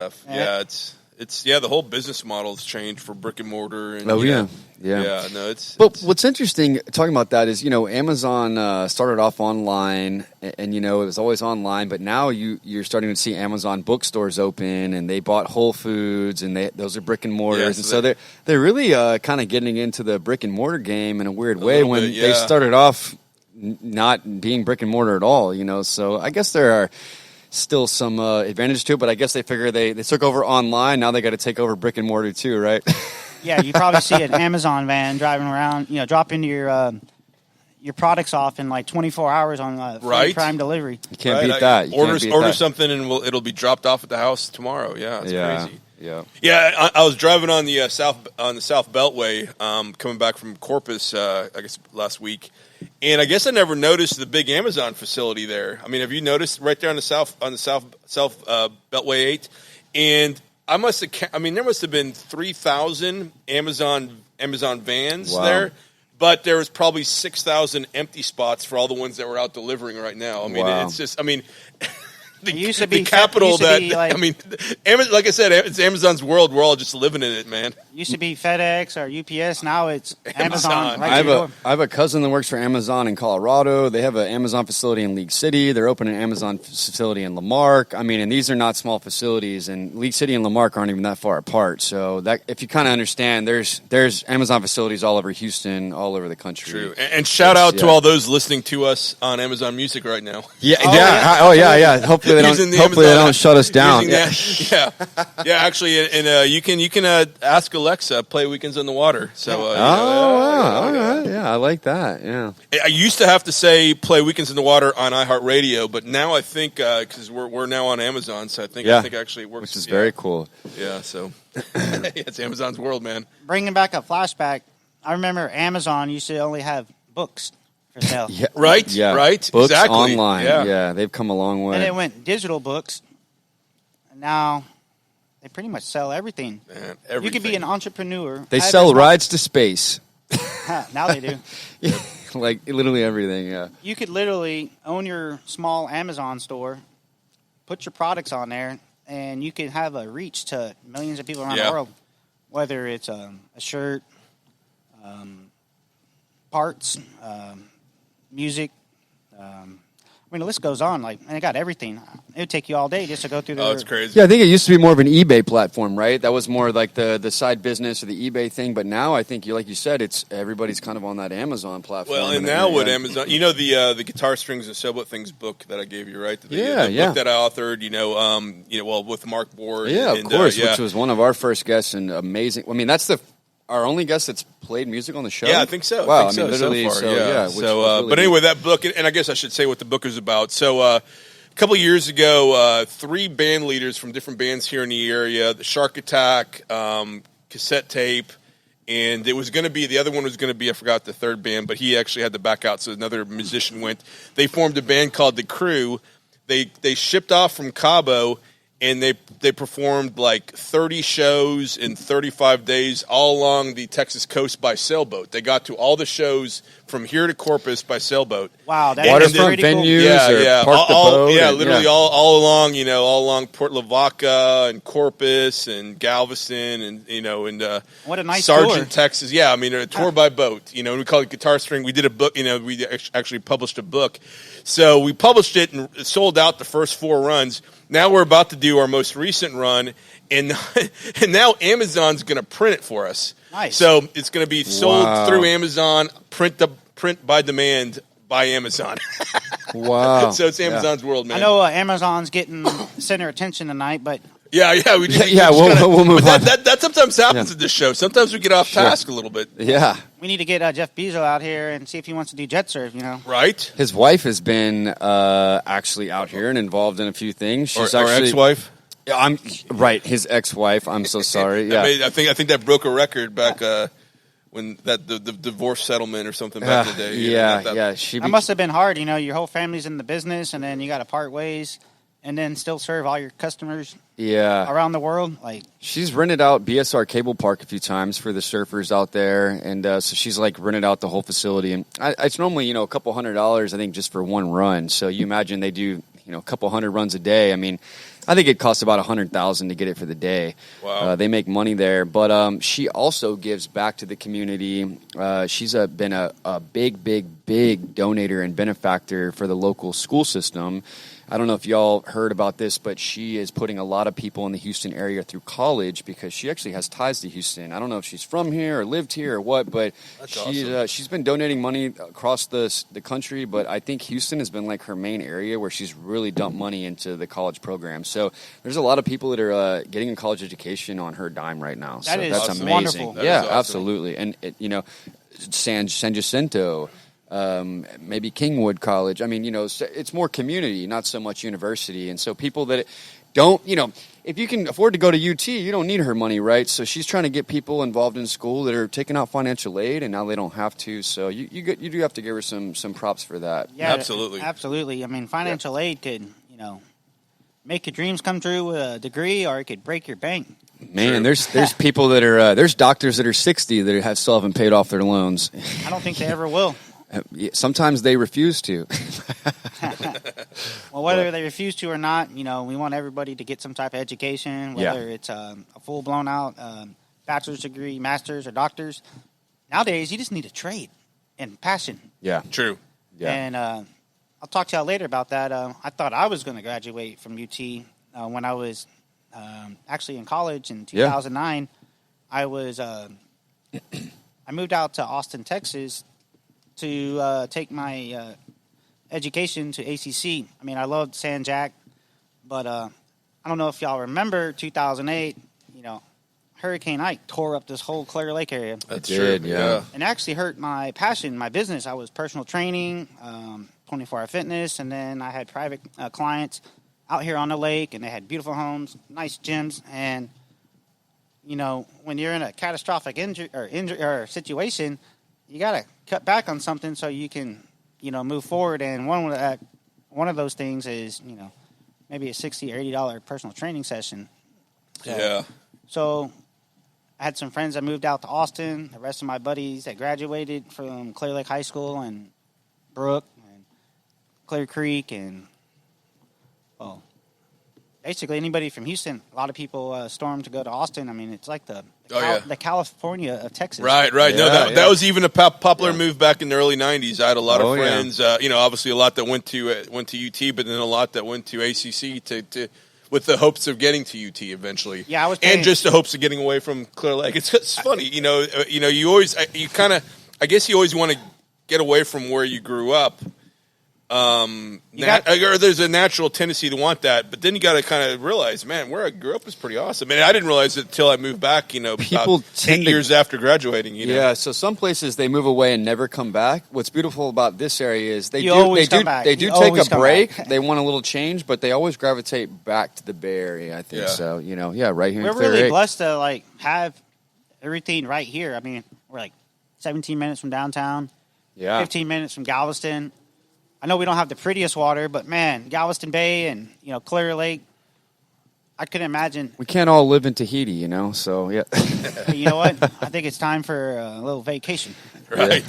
Yeah, it's the whole business model has changed for brick and mortar. And, yeah. No, But what's interesting talking about that is, Amazon started off online, and it was always online. But now you're starting to see Amazon bookstores open, and they bought Whole Foods, and those are brick and mortars, and so they're really kind of getting into the brick and mortar game in a weird way when they started off not being brick and mortar at all. So I guess there are still some advantage to it, but I guess they figure they took over online. Now they got to take over brick and mortar too, right? Yeah, you probably see an Amazon van driving around, dropping your products off in like 24 hours on free Prime delivery. You can't beat that. Order something and it'll be dropped off at the house tomorrow. Yeah, it's crazy. Yeah. I was driving on the South Beltway, coming back from Corpus, I guess last week. And I guess I never noticed the big Amazon facility there. I mean, have you noticed right there on the South Beltway 8? And there must have been 3,000 Amazon vans there, but there was probably 6,000 empty spots for all the ones that were out delivering right now. I mean, it's just, It used to be capital like I said, it's Amazon's world. We're all just living in it, man. Used to be FedEx or UPS. Now it's Amazon. I have a cousin that works for Amazon in Colorado. They have an Amazon facility in League City. They're opening an Amazon facility in Lamarck. And these are not small facilities, and League City and Lamarck aren't even that far apart. So that, if you kind of understand, there's Amazon facilities all over Houston, all over the country. True. And shout out to all those listening to us on Amazon Music right now. Yeah. Hopefully they don't shut us down. Actually, and you can ask Alexa, play Weekends on the Water. So all right, yeah, I like that. Yeah, I used to have to say play Weekends in the Water on iHeartRadio, but now I think because we're now on Amazon, so I think actually it works, which is very cool. Yeah, so it's Amazon's world, man. Bringing back a flashback, I remember Amazon used to only have books. Right. Books exactly. online. Yeah, they've come a long way. And it went digital books, and now they pretty much sell everything. Man, you could be an entrepreneur. They sell rides to space. Now they do. Like literally everything. Yeah. You could literally own your small Amazon store, put your products on there, and you could have a reach to millions of people around the world. Whether it's a shirt, parts. Music, the list goes on. And it got everything. It would take you all day just to go through. It's crazy. Yeah, I think it used to be more of an eBay platform, right? That was more like the side business or the eBay thing. But now I think, like you said, it's everybody's kind of on that Amazon platform. Well, and now with Amazon, the Guitar Strings and Sailboat Things book that I gave you, right? The book that I authored, with Mark Board. Yeah, of course, which was one of our first guests and amazing. That's our only guest that's played music on the show? Yeah, I think so. Wow, literally, so far, but anyway, that book, and I guess I should say what the book is about. So a couple of years ago, 3 band leaders from different bands here in the area, the Shark Attack, Cassette Tape, and it was going to be, the other one was going to be, I forgot the third band, but he actually had to back out, so another musician went. They formed a band called The Crew. They shipped off from Cabo, and they performed like 30 shows in 35 days all along the Texas coast by sailboat. They got to all the shows from here to Corpus by sailboat. Wow, that's waterfront venues, park the boat. Yeah, literally all along Port Lavaca and Corpus and Galveston and what a nice Sargent, tour. Texas. Yeah, a tour by boat. We call it Guitar String. We did a book. We actually published a book. So we published it and it sold out the first 4 runs. Now we're about to do our most recent run, and now Amazon's going to print it for us. Nice. So it's going to be sold through Amazon, print by demand by Amazon. Wow. So it's Amazon's world, man. I know Amazon's getting center attention tonight, but we'll move on. That sometimes happens at this show. Sometimes we get off task a little bit. Yeah. We need to get Jeff Bezos out here and see if he wants to do jet surf, Right. His wife has been actually out here and involved in a few things. She's our ex-wife? I'm right, his ex-wife. I'm so sorry. Yeah. I think that broke a record back when the divorce settlement or something back in the day. Yeah. That must have been hard, your whole family's in the business and then you got to part ways and then still serve all your customers. Yeah, around the world. She's rented out BSR Cable Park a few times for the surfers out there, and so she's rented out the whole facility. And it's normally a couple $100, I think, just for one run. So you imagine they do a couple 100 runs a day. I think it costs about $100,000 to get it for the day. Wow. They make money there, but she also gives back to the community. She's been a big donator and benefactor for the local school system. I don't know if y'all heard about this, but she is putting a lot of people in the Houston area through college because she actually has ties to Houston. I don't know if she's from here or lived here or what, but she's been donating money across the country. But I think Houston has been like her main area where she's really dumped money into the college program. So there's a lot of people that are getting a college education on her dime right now. That's amazing. wonderful. Yeah, awesome. Absolutely. And San Jacinto. Maybe Kingwood College. I mean, it's more community, not so much university. And so people that don't, if you can afford to go to UT, you don't need her money, right? So she's trying to get people involved in school that are taking out financial aid, and now they don't have to. So you do have to give her some props for that. Yeah, absolutely. Absolutely. I mean, financial aid could, make your dreams come true with a degree, or it could break your bank. Man, there's people that are there's doctors that are 60 that still haven't paid off their loans. I don't think they ever will. Sometimes they refuse to. Well, whether they refuse to or not, we want everybody to get some type of education, whether it's a full-blown out bachelor's degree, master's, or doctor's. Nowadays, you just need a trade and passion. Yeah. True. Yeah. And I'll talk to y'all later about that. I thought I was going to graduate from UT when I was actually in college in 2009. I was I moved out to Austin, Texas, to take my education to ACC. I mean, I loved San Jac, but I don't know if y'all remember 2008, Hurricane Ike tore up this whole Clear Lake area. That's did, true. yeah. And actually hurt my passion, my business. I was personal training, 24-hour fitness, and then I had private clients out here on the lake, and they had beautiful homes, nice gyms, and, when you're in a catastrophic injury or situation, you got to cut back on something so you can, move forward. And one of those things is, maybe a $60 or $80 personal training session. So I had some friends that moved out to Austin. The rest of my buddies that graduated from Clear Lake High School and Brook and Clear Creek and, basically anybody from Houston. A lot of people stormed to go to Austin. I mean, it's like the California of Texas. Right. Yeah, that was even a popular move back in the early '90s. I had a lot of friends. Obviously a lot that went to UT, but then a lot that went to ACC to with the hopes of getting to UT eventually. Yeah, and just the hopes of getting away from Clear Lake. It's funny, you always I guess you always want to get away from where you grew up. Or there's a natural tendency to want that, but then you got to kind of realize, man, where I grew up is pretty awesome. And I didn't realize it until I moved back. People about 10 years after graduating. Yeah, so some places they move away and never come back. What's beautiful about this area is they do take a break. They want a little change, but they always gravitate back to the Bay Area. I think so. Right here. We're in Clear really Lake. blessed to have everything right here. I mean, we're 17 minutes from downtown. Yeah, 15 minutes from Galveston. I know we don't have the prettiest water, but, man, Galveston Bay and, Clear Lake, I couldn't imagine. We can't all live in Tahiti, so, yeah. But you know what? I think it's time for a little vacation. Right.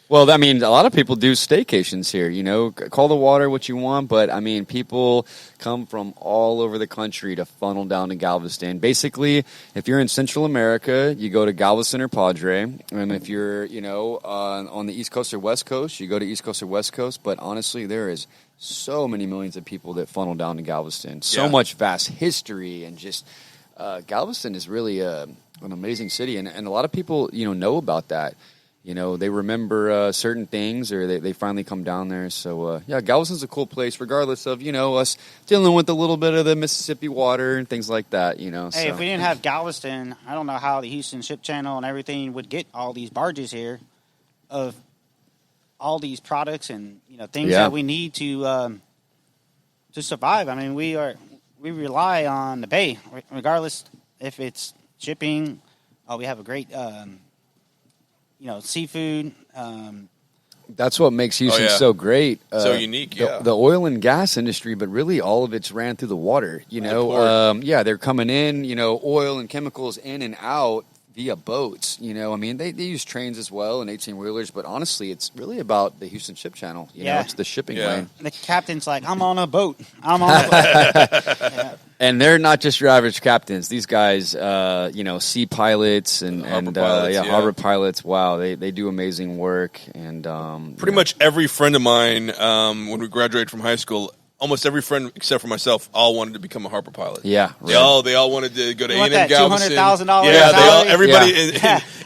Well, I mean, a lot of people do staycations here, Call the water what you want, but, I mean, people come from all over the country to funnel down to Galveston. Basically, if you're in Central America, you go to Galveston or Padre, and if you're, on the East Coast or West Coast, you go to East Coast or West Coast, but honestly, there is so many millions of people that funnel down to Galveston. So much vast history, and just Galveston is really an amazing city, and a lot of people, know about that. They remember certain things, or they finally come down there. So, Galveston's a cool place, regardless of, us dealing with a little bit of the Mississippi water and things like that, Hey, if we didn't have Galveston, I don't know how the Houston Ship Channel and everything would get all these barges here of all these products and, things that we need to survive. I mean, we rely on the Bay, regardless if it's shipping. We have a great seafood. That's what makes Houston so great. So unique, The oil and gas industry, but really all of it's ran through the water. They're coming in, oil and chemicals in and out via boats. You know, I mean, they use trains as well and 18-wheelers, but honestly, it's really about the Houston Ship Channel. You know, it's the shipping lane. The captain's like, I'm on a boat. I'm on a boat. And they're not just your average captains. These guys, you know, sea pilots and harbor pilots. Wow, they do amazing work. And pretty much every friend of mine, when we graduated from high school, almost every friend except for myself, all wanted to become a harbor pilot. Yeah, they all wanted to go to A&M Galveston. $200,000. Yeah, everybody,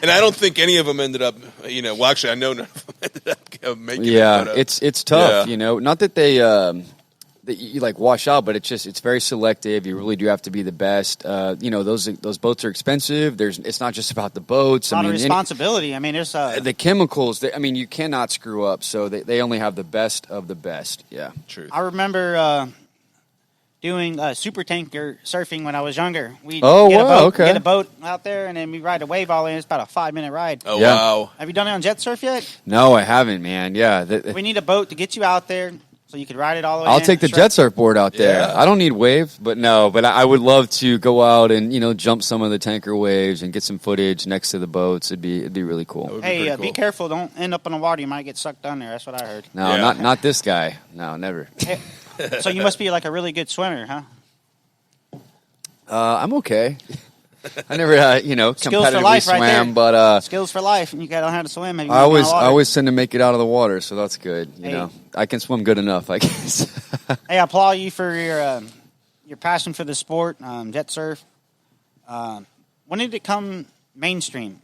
and I don't think any of them ended up. You know, well, actually, I know none of them ended up making it. Yeah, it's tough. You know, not that they. That you like wash out, but it's very selective. You really do have to be the best. You know, those boats are expensive. It's not just about the boats. A lot of responsibility. I mean, there's the chemicals. I mean, you cannot screw up. So they only have the best of the best. Yeah, true. I remember doing super tanker surfing when I was younger. We get a boat out there, and then we ride a wave all in. It's about a 5-minute ride. Oh wow! Have you done it on jet surf yet? No, I haven't, man. Yeah, we need a boat to get you out there. So you could ride it all the way. I'll take the jet surf board out there. Yeah. I don't need wave, but I would love to go out and, you know, jump some of the tanker waves and get some footage next to the boats. It'd be really cool. Hey, be careful! Don't end up in the water. You might get sucked down there. That's what I heard. No, not this guy. No, never. So you must be like a really good swimmer, huh? I'm okay. I never, competitively swam, but skills for life, and you got to know how to swim. I always tend to make it out of the water, so that's good. You know, I can swim good enough, I guess. Hey, I applaud you for your passion for the sport, jet surf. When did it come mainstream?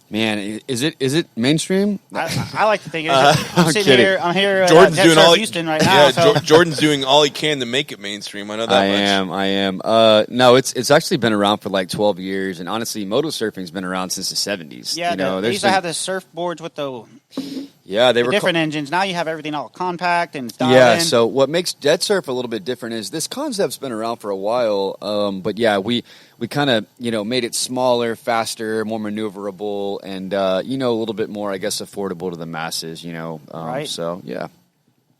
Man, is it mainstream? I like to think it is. I'm sitting here. I'm here. Jordan's doing all Houston right now. Yeah, Jordan's doing all he can to make it mainstream. I know that I am. No, it's actually been around for like 12 years, and honestly, motorsurfing's been around since the 70s. Yeah, they used to have the surfboards with the they were different engines. Now you have everything all compact and dialed in. So what makes jet surf a little bit different is this concept's been around for a while, but we kind of, you know, made it smaller, faster, more maneuverable, and, you know, a little bit more, I guess, affordable to the masses, you know. Right. So, yeah.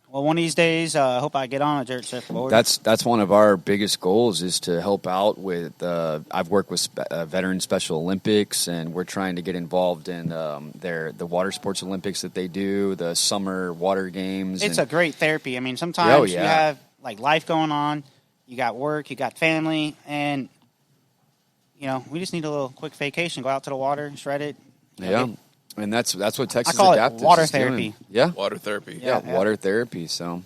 Well, one of these days, I hope I get on a jet surfboard. That's one of our biggest goals is to help out with, I've worked with Veteran Special Olympics, and we're trying to get involved in the water sports Olympics that they do, the summer water games. It's a great therapy. I mean, sometimes you have, like, life going on. You got work, you got family, and you know, we just need a little quick vacation. Go out to the water, shred it. And that's what Texas I call Adaptives it water is therapy. Doing. Yeah, water therapy. Yeah, water therapy. So,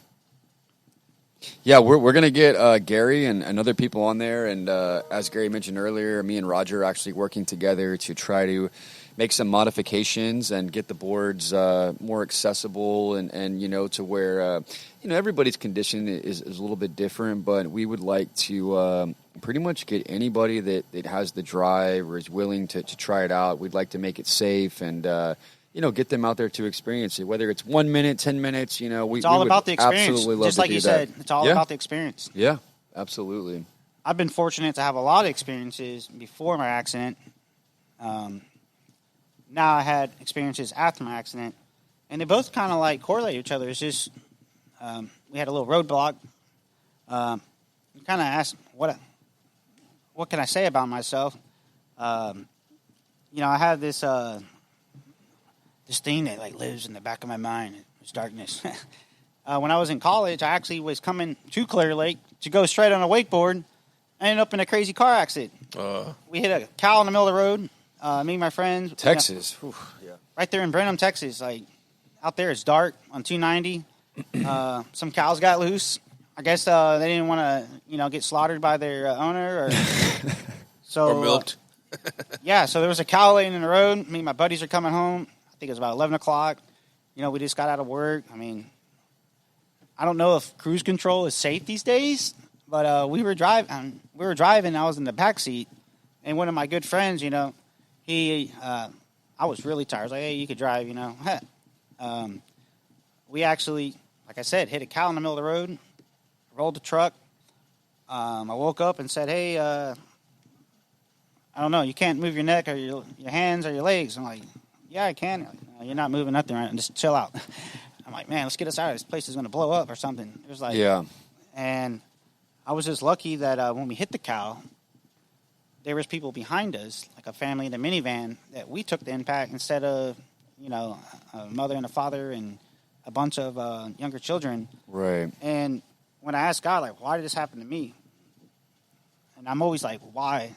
yeah, we're gonna get Gary and other people on there, and as Gary mentioned earlier, me and Roger are actually working together to try to make some modifications and get the boards more accessible and you know, to where you know, everybody's condition is a little bit different, but we would like to pretty much get anybody that has the drive or is willing to try it out. We'd like to make it safe and you know, get them out there to experience it, whether it's 1 minute, 10 minutes, you know. It's all about the experience. Absolutely love just like you said, it's all about the experience. Yeah, absolutely. I've been fortunate to have a lot of experiences before my accident. Now I had experiences after my accident, and they both kind of like correlate each other. It's just we had a little roadblock. Kind of asked what can I say about myself? You know, I have this this thing that like lives in the back of my mind. It's darkness. When I was in college, I actually was coming to Clear Lake to go straight on a wakeboard. I ended up in a crazy car accident. We hit a cow in the middle of the road. Me and my friends. Texas. You know, right there in Brenham, Texas. Like, out there it's dark on 290. Some cows got loose. I guess they didn't want to, you know, get slaughtered by their owner. Or milked. Yeah, so there was a cow laying in the road. Me and my buddies are coming home. I think it was about 11 o'clock. You know, we just got out of work. I mean, I don't know if cruise control is safe these days, but we were driving. I was in the back seat, and one of my good friends, you know, I was really tired. I was like, hey, you could drive, you know. We actually, like I said, hit a cow in the middle of the road, rolled the truck. I woke up and said, hey, I don't know, you can't move your neck or your hands or your legs. I'm like, yeah, I can. Like, no, you're not moving nothing, right? Just chill out. I'm like, man, let's get us out of this place. Is going to blow up or something. It was like, yeah. And I was just lucky that when we hit the cow, there was people behind us, like a family in a minivan, that we took the impact instead of, a mother and a father and a bunch of younger children. Right. And when I asked God, like, why did this happen to me? And I'm always like, why?